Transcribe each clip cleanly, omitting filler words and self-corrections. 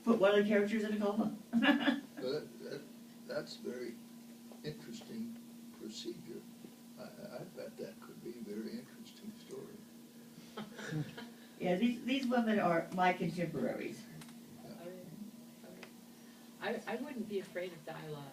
put one of the characters in a coma. That's very interesting procedure. I bet that could be a very interesting story. Yeah, these women are my contemporaries. I wouldn't be afraid of dialogue.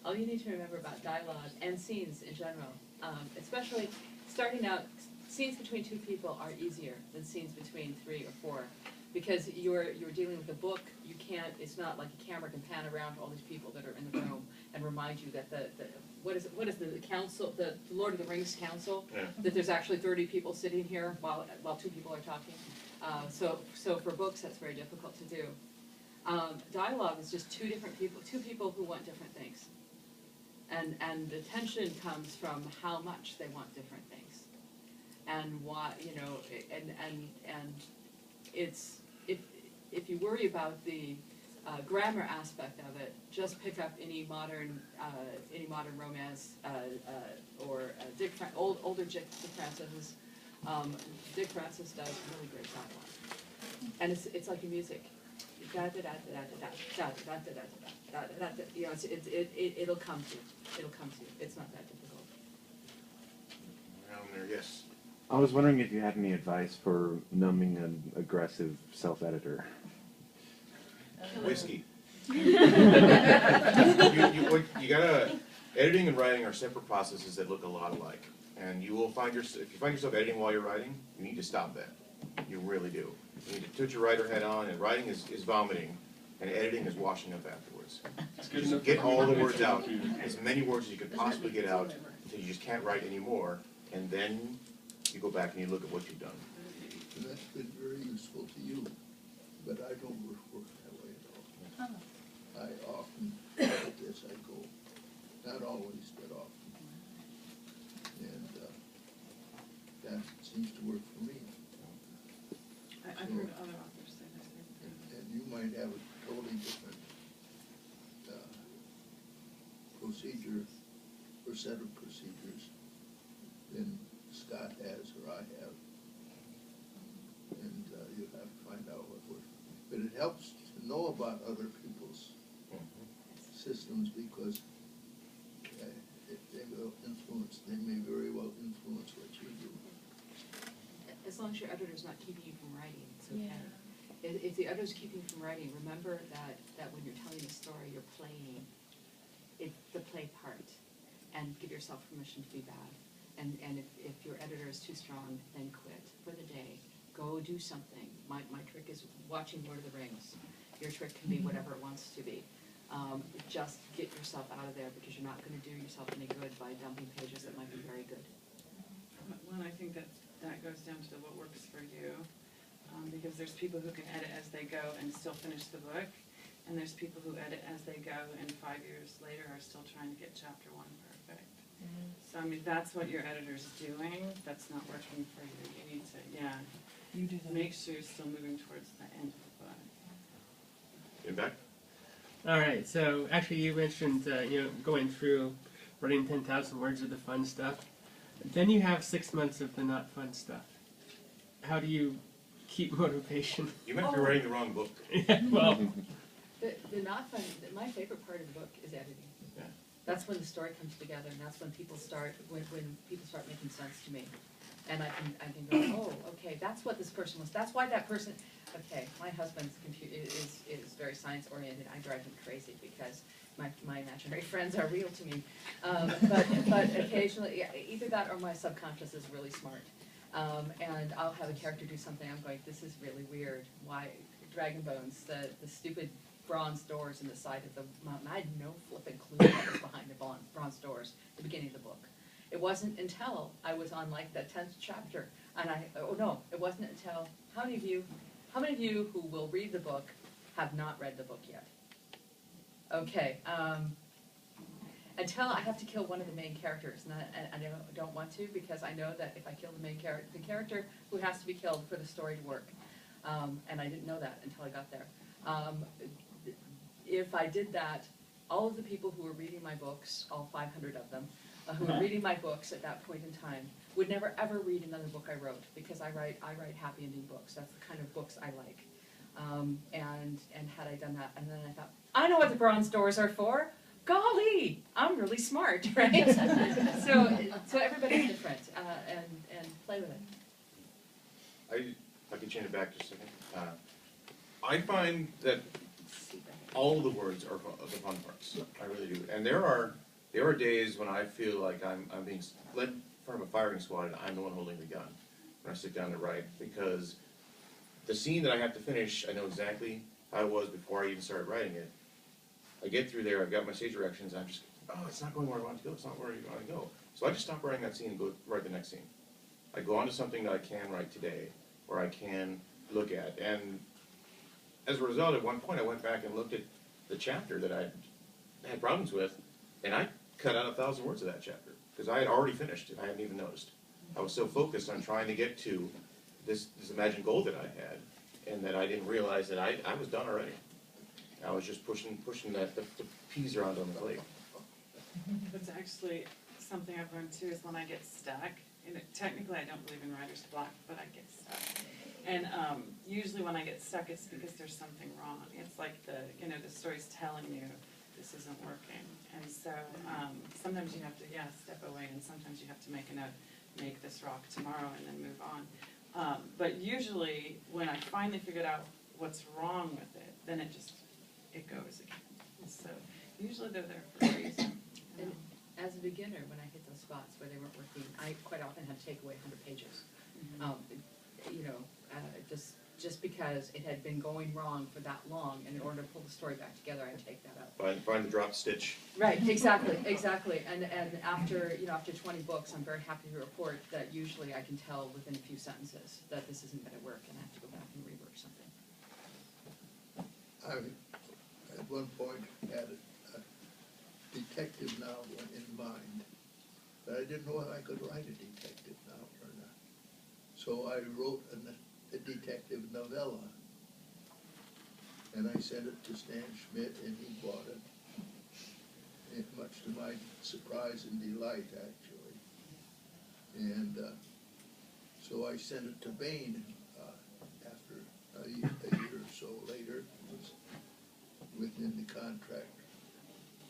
All you need to remember about dialogue and scenes in general, especially starting out, scenes between two people are easier than scenes between 3 or 4, because you're dealing with a book. You can't. It's not like a camera can pan around to all these people that are in the room and remind you that what is the council, the Lord of the Rings council, that there's actually 30 people sitting here while 2 people are talking. So for books, that's very difficult to do. Dialogue is just two people who want different things, and the tension comes from how much they want different things, and why, and it's if you worry about the grammar aspect of it, just pick up any modern romance or older Dick Francis. Dick Francis does really great dialogue, and it's like a music. It'll come to you. It'll come to you. It's not that difficult. Around there, yes. I was wondering if you had any advice for numbing an aggressive self-editor. Whiskey. you gotta. Editing and writing are separate processes that look a lot alike, and you will find if you find yourself editing while you're writing, you need to stop that. You really do. You need to put your writer head on, and writing is vomiting, and editing is washing up afterwards. Just get all the words out, as many words as you could possibly get out, until you just can't write anymore, and then you go back and you look at what you've done. And that's been very useful to you, but I don't work that way at all. I often edit as I go, not always, but often, and that seems to work for me. I've heard other authors say this. And you might have a totally different procedure or set of procedures than Scott has or I have. And you have to find out what works. But it helps to know about other people's systems, because they may very well influence what you do. As long as your editor's not keeping you from writing, it's okay. Yeah. If the editor's keeping you from writing, remember that when you're telling a story, you're playing the play part, and give yourself permission to be bad. And if your editor is too strong, then quit for the day. Go do something. My trick is watching Lord of the Rings. Your trick can be whatever it wants to be. Just get yourself out of there, because you're not going to do yourself any good by dumping pages that might be very good. Well, I think that goes down to what works for you, because there's people who can edit as they go and still finish the book, and there's people who edit as they go and 5 years later are still trying to get chapter 1 perfect. So I mean, that's what your editor's doing. That's not working for you. You need to, you do make sure you're still moving towards the end of the book. Get back. All right. So actually, you mentioned going through writing 10,000 words of the fun stuff. Then you have 6 months of the not fun stuff. How do you keep motivation? You might be writing the wrong book. Yeah, well, the not fun. My favorite part of the book is editing. Yeah. That's when the story comes together, and that's when people start making sense to me, and I can go, oh, okay, that's what this person was. That's why that person. Okay, my husband's computer is very science oriented. I drive him crazy because my imaginary friends are real to me, but occasionally, either that or my subconscious is really smart, and I'll have a character do something. I'm going, this is really weird. Why dragon bones? The stupid bronze doors in the side of the mountain. I had no flipping clue what was behind the bronze doors at the beginning of the book. It wasn't until I was on like the 10th chapter, and it wasn't until how many of you who will read the book have not read the book yet? Okay, until I have to kill one of the main characters, and I don't want to, because I know that if I kill the main character, the character who has to be killed for the story to work, and I didn't know that until I got there. If I did that, all of the people who were reading my books, all 500 of them, who were reading my books at that point in time, would never ever read another book I wrote, because I write happy ending books. That's the kind of books I like. And had I done that, and then I thought, I know what the bronze doors are for. Golly, I'm really smart, right? so everybody's different, and play with it. I could change it back just a second. I find that all the words are the fun parts. I really do. And there are days when I feel like I'm being led in front of a firing squad and I'm the one holding the gun when I sit down to write, because the scene that I have to finish, I know exactly how it was before I even started writing it. I get through there, I've got my stage directions, and I'm just, oh, it's not going where I want it to go, it's not where I want to go. So I just stop writing that scene and go write the next scene. I go on to something that I can write today, or I can look at. And as a result, at one point I went back and looked at the chapter that I had problems with, and I cut out 1,000 words of that chapter, because I had already finished it, I hadn't even noticed. I was so focused on trying to get to this imagined goal that I had, and that I didn't realize that I was done already. I was just pushing the peas around on the plate. That's actually something I've learned too, is when I get stuck, and technically I don't believe in writer's block, but I get stuck. And usually when I get stuck, it's because there's something wrong. It's like the story's telling you this isn't working. And so sometimes you have to, step away, and sometimes you have to make a note, make this rock tomorrow, and then move on. But usually when I finally figured out what's wrong with it, then it goes again. So usually they're there for a reason. And as a beginner, when I hit those spots where they weren't working, I quite often had to take away 100 pages. Just because it had been going wrong for that long, and in order to pull the story back together, I'd take that out. Find the drop stitch. Right, exactly. And after 20 books, I'm very happy to report that usually I can tell within a few sentences that this isn't going to work, and I have to go back and rework something. I, at one point, had a detective novel in mind, but I didn't know whether I could write a detective novel or not. So I wrote a detective novella, and I sent it to Stan Schmidt, and he bought it, and much to my surprise and delight, actually. And so I sent it to Bain after a year or so later. It was within the contract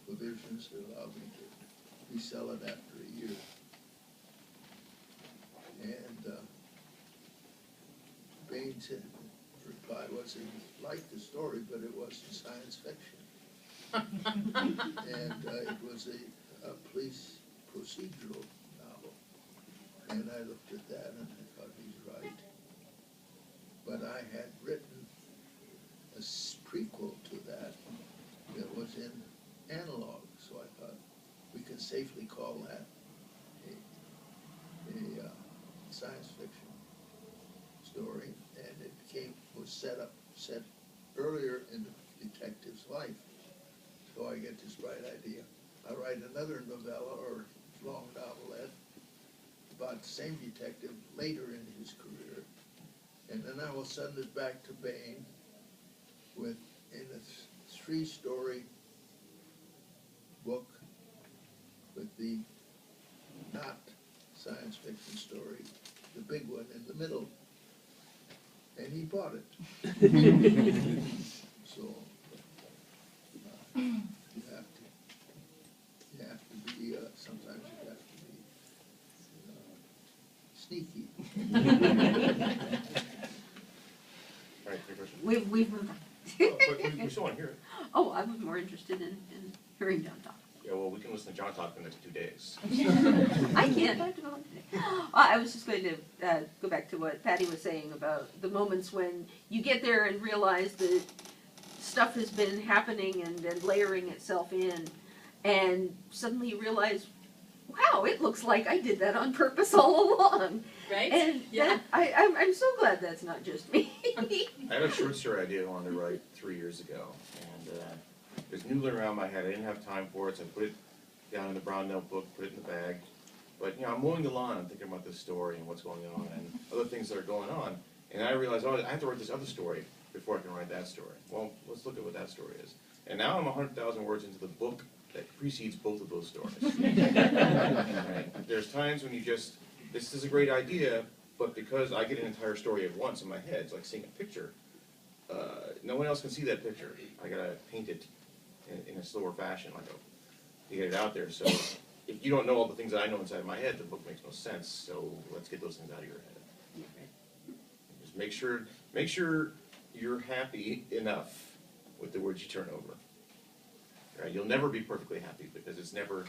provisions that allowed me to resell it after a year. And Bain's reply was he liked the story, but it wasn't science fiction. And it was a police procedural novel. And I looked at that and I thought, he's right. But I had written a prequel to that was in analog, so I thought we could safely call that a science fiction story, and it was set earlier in the detective's life. So I get this bright idea. I write another novella or long novelette about the same detective later in his career, and then I will send it back to Bain in a 3-story book with the not science fiction story, the big one in the middle, and he bought it. So you have to be sometimes you have to be sneaky. All right, your question? We've moved on. But we still want to hear it. Oh, I was more interested in hearing John talk. Yeah, well, we can listen to John talk for the next 2 days. I can't. I have to go home today. I was just going to go back to what Patty was saying about the moments when you get there and realize that stuff has been happening and layering itself in, and suddenly you realize, wow, it looks like I did that on purpose all along. Right? And Yeah. I'm so glad that's not just me. I had a short story idea I wanted to write 3 years ago, and it was noodling around my head. I didn't have time for it, so I put it down in the brown notebook, put it in the bag. But I'm mowing the lawn, I'm thinking about this story and what's going on and other things that are going on. And I realized, I have to write this other story before I can write that story. Well, let's look at what that story is. And now I'm 100,000 words into the book that precedes both of those stories. Right? There's times when this is a great idea, but because I get an entire story at once in my head, it's like seeing a picture, no one else can see that picture. I gotta paint it in a slower fashion, like to get it out there. So if you don't know all the things that I know inside my head, the book makes no sense. So let's get those things out of your head. Just make sure you're happy enough with the words you turn over. Right? You'll never be perfectly happy because it's never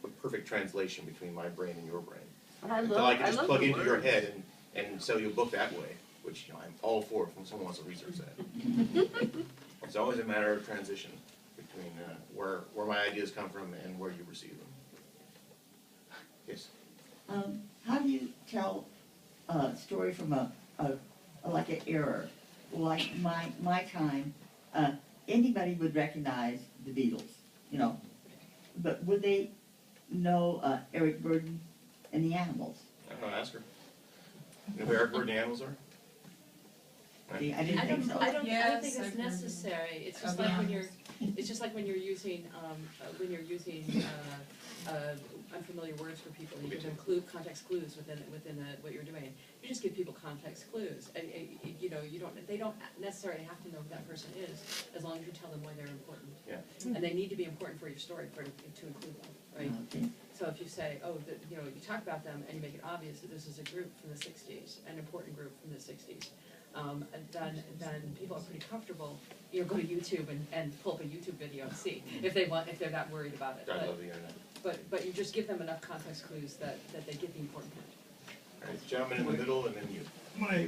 a perfect translation between my brain and your brain. But I Until love, I can I just love plug the into your words. head and sell you a book that way, which I'm all for if someone wants to research that. It's always a matter of transition between where my ideas come from and where you receive them. Yes. How do you tell a story from like an error? Like my time, anybody would recognize the Beatles, you know, but would they know Eric Burdon and the Animals? I don't know, ask her. You know who Eric Burdon and the Animals are? See, I didn't think so. I don't think Yes, it's I've heard necessary, it's just of like when the you're, it's just like when you're using unfamiliar words for people, you can include context clues within what you're doing. You just give people context clues, you know, they don't necessarily have to know who that person is, as long as you tell them why they're important. Yeah. And they need to be important for your story to include them, right? Okay. So if you say, oh, you know, you talk about them and you make it obvious that this is a group from the '60s, an important group from the '60s, then people are pretty comfortable. You know, go to YouTube and pull up a YouTube video and see if they're that worried about it. I love the internet. But you just give them enough context clues that they get the important part. All right, gentleman in the middle and then you. My